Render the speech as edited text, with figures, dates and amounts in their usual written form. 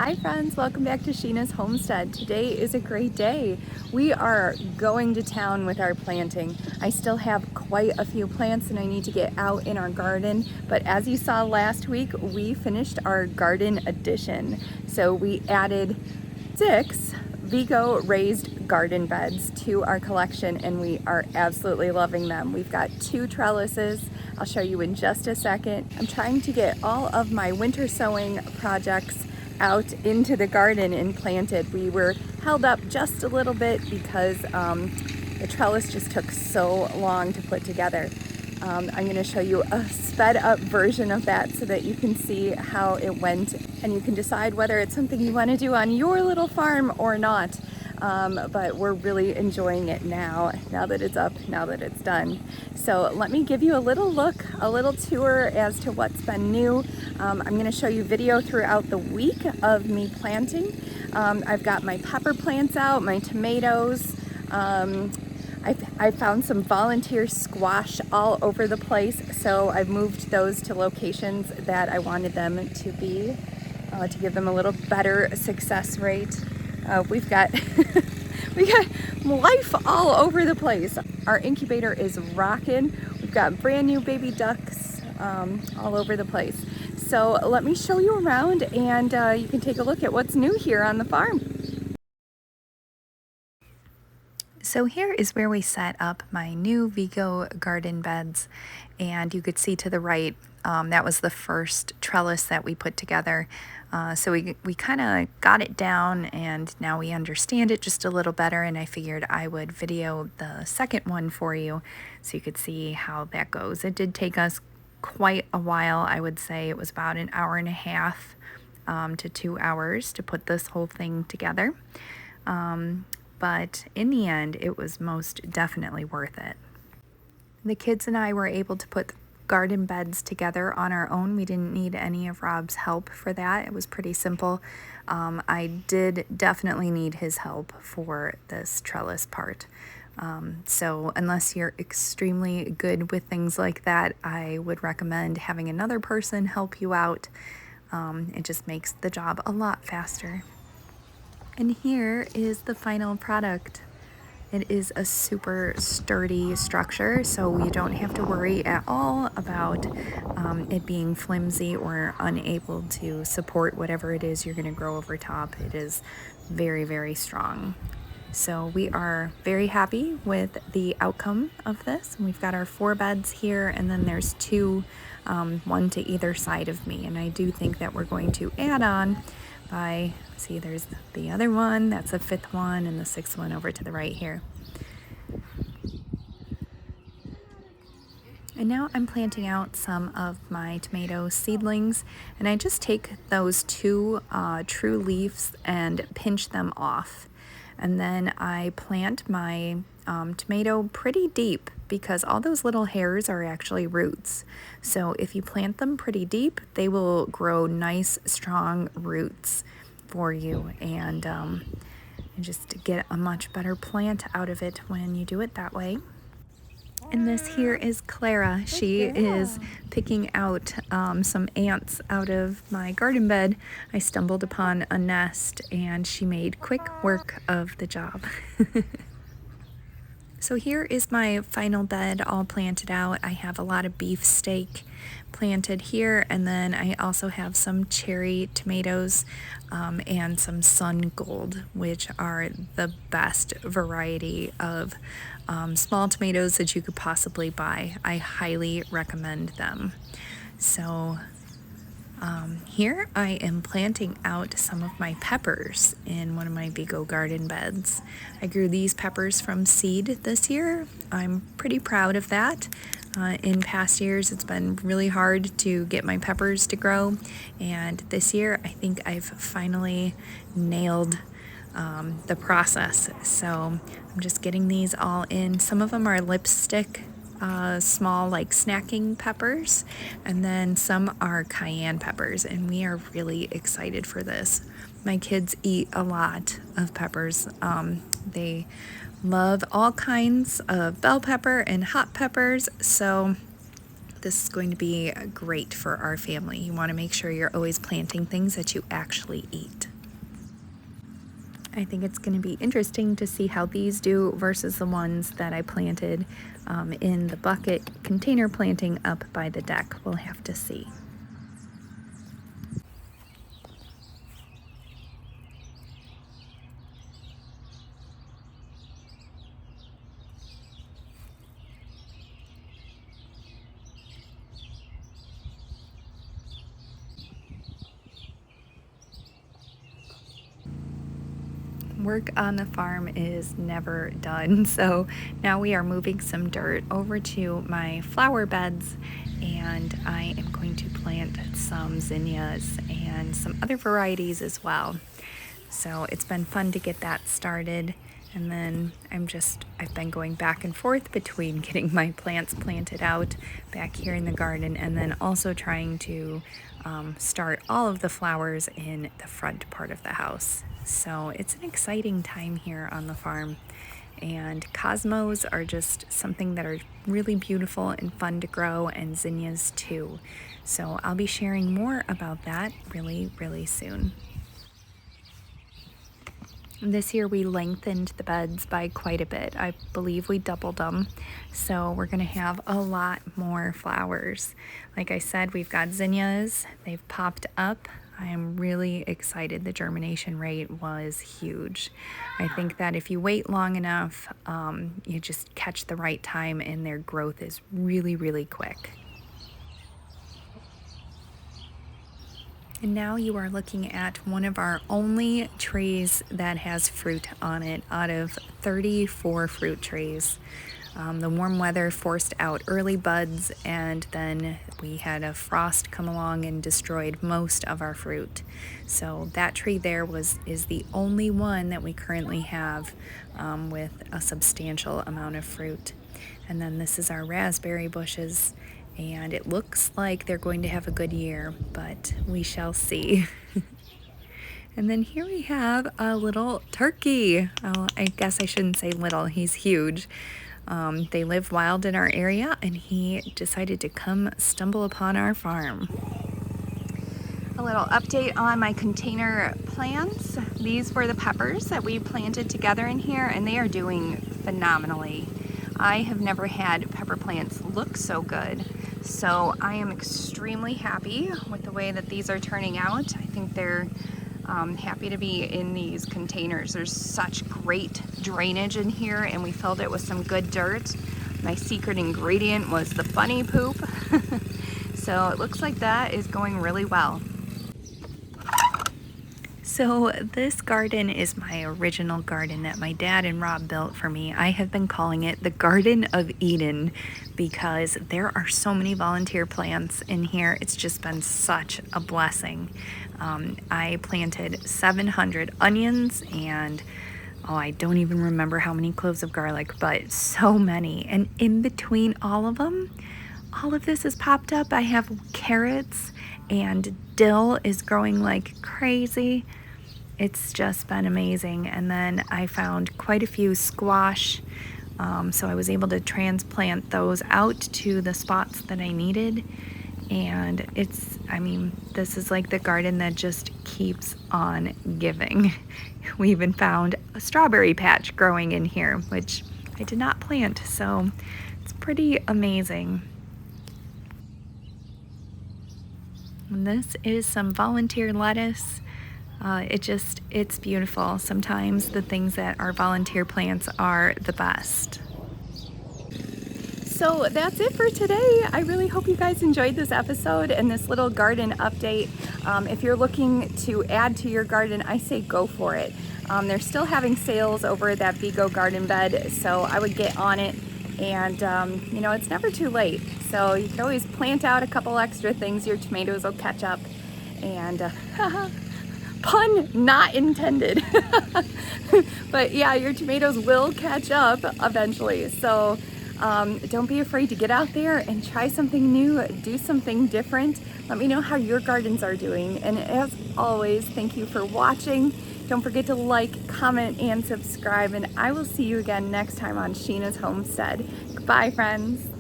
Hi friends, welcome back to Sheena's Homestead. Today is a great day. We are going to town with our planting. I still have quite a few plants and I need to get out in our garden, but as you saw last week, we finished our garden addition. So we added 6 Vego raised garden beds to our collection and we are absolutely loving them. We've got 2 trellises. I'll show you in just a second. I'm trying to get all of my winter sowing projects out into the garden and planted. We were held up just a little bit because the trellis just took so long to put together. I'm going to show you a sped up version of that so that you can see how it went and you can decide whether it's something you want to do on your little farm or not. But we're really enjoying it now that it's up, now that it's done. So let me give you a little look, a little tour as to what's been new. I'm going to show you video throughout the week of me planting. I've got my pepper plants out, my tomatoes. I found some volunteer squash all over the place, so I've moved those to locations that I wanted them to be to give them a little better success rate. We've got we got life all over the place. Our incubator is rocking. We've got brand new baby ducks all over the place. So let me show you around and you can take a look at what's new here on the farm. So here is where we set up my new Vego garden beds, and you could see to the right, that was the first trellis that we put together. So we kind of got it down and now we understand it just a little better, and I figured I would video the second one for you so you could see how that goes. It did take us quite a while. I would say it was about an hour and a half to 2 hours to put this whole thing together. But in the end, it was most definitely worth it. The kids and I were able to put garden beds together on our own. We didn't need any of Rob's help for that. It was pretty simple. I did definitely need his help for this trellis part. So unless you're extremely good with things like that, I would recommend having another person help you out. It just makes the job a lot faster. And here is the final product. It is a super sturdy structure, so you don't have to worry at all about it being flimsy or unable to support whatever it is you're going to grow over top. It is very, very strong. So we are very happy with the outcome of this. We've got our 4 beds here, and then there's 2, one to either side of me. And I do think that we're going to add on by, see, there's the other one, that's the 5th one, and the 6th one over to the right here. And now I'm planting out some of my tomato seedlings, and I just take those 2 true leaves and pinch them off. And then I plant my tomato pretty deep because all those little hairs are actually roots. So if you plant them pretty deep, they will grow nice, strong roots for you and just get a much better plant out of it when you do it that way. And this here is Clara. She is picking out some ants out of my garden bed. I stumbled upon a nest and she made quick work of the job. So here is my final bed all planted out. I have a lot of beefsteak planted here, and then I also have some cherry tomatoes and some sun gold, which are the best variety of small tomatoes that you could possibly buy. I highly recommend them. So here I am planting out some of my peppers in one of my Vego garden beds. I grew these peppers from seed this year. I'm pretty proud of that. In past years, it's been really hard to get my peppers to grow, and this year I think I've finally nailed the process. So I'm just getting these all in. Some of them are lipstick small like snacking peppers, and then some are cayenne peppers, and we are really excited for this. My kids eat a lot of peppers. They love all kinds of bell pepper and hot peppers, so this is going to be great for our family. You want to make sure you're always planting things that you actually eat. I think it's going to be interesting to see how these do versus the ones that I planted in the bucket container planting up by the deck. We'll have to see. Work on the farm is never done, so now we are moving some dirt over to my flower beds, and I am going to plant some zinnias and some other varieties as well. So it's been fun to get that started, and then I've been going back and forth between getting my plants planted out back here in the garden and then also trying to start all of the flowers in the front part of the house. So it's an exciting time here on the farm, and cosmos are just something that are really beautiful and fun to grow, and zinnias too. So I'll be sharing more about that really, really soon. This year we lengthened the beds by quite a bit. I believe we doubled them. So we're gonna have a lot more flowers. Like I said, we've got zinnias. They've popped up. I am really excited. The germination rate was huge. I think that if you wait long enough, you just catch the right time and their growth is really, really quick. And now you are looking at one of our only trees that has fruit on it out of 34 fruit trees. The warm weather forced out early buds, and then we had a frost come along and destroyed most of our fruit. So that tree there is the only one that we currently have with a substantial amount of fruit. And then this is our raspberry bushes, and it looks like they're going to have a good year, but we shall see. And then here we have a little turkey. Oh, I guess I shouldn't say little, he's huge. They live wild in our area, and he decided to come stumble upon our farm. A little update on my container plants. These were the peppers that we planted together in here, and they are doing phenomenally. I have never had pepper plants look so good. So I am extremely happy with the way that these are turning out. I think they're happy to be in these containers. There's such great drainage in here, and we filled it with some good dirt. My secret ingredient was the bunny poop. So it looks like that is going really well. So this garden is my original garden that my dad and Rob built for me. I have been calling it the Garden of Eden because there are so many volunteer plants in here. It's just been such a blessing. I planted 700 onions and I don't even remember how many cloves of garlic, but so many. And in between all of them, all of this has popped up. I have carrots, and dill is growing like crazy. It's just been amazing. And then I found quite a few squash, so I was able to transplant those out to the spots that I needed. And this is like the garden that just keeps on giving. We even found a strawberry patch growing in here, which I did not plant, so it's pretty amazing. And this is some volunteer lettuce. It's beautiful. Sometimes the things that are volunteer plants are the best. So that's it for today. I really hope you guys enjoyed this episode and this little garden update. If you're looking to add to your garden, I say go for it. They're still having sales over at that Vego garden bed, so I would get on it. And it's never too late. So you can always plant out a couple extra things. Your tomatoes will catch up. And pun not intended. But yeah, your tomatoes will catch up eventually. So don't be afraid to get out there and try something new, do something different. Let me know how your gardens are doing. And as always, thank you for watching. Don't forget to like, comment, and subscribe. And I will see you again next time on Sheena's Homestead. Goodbye, friends.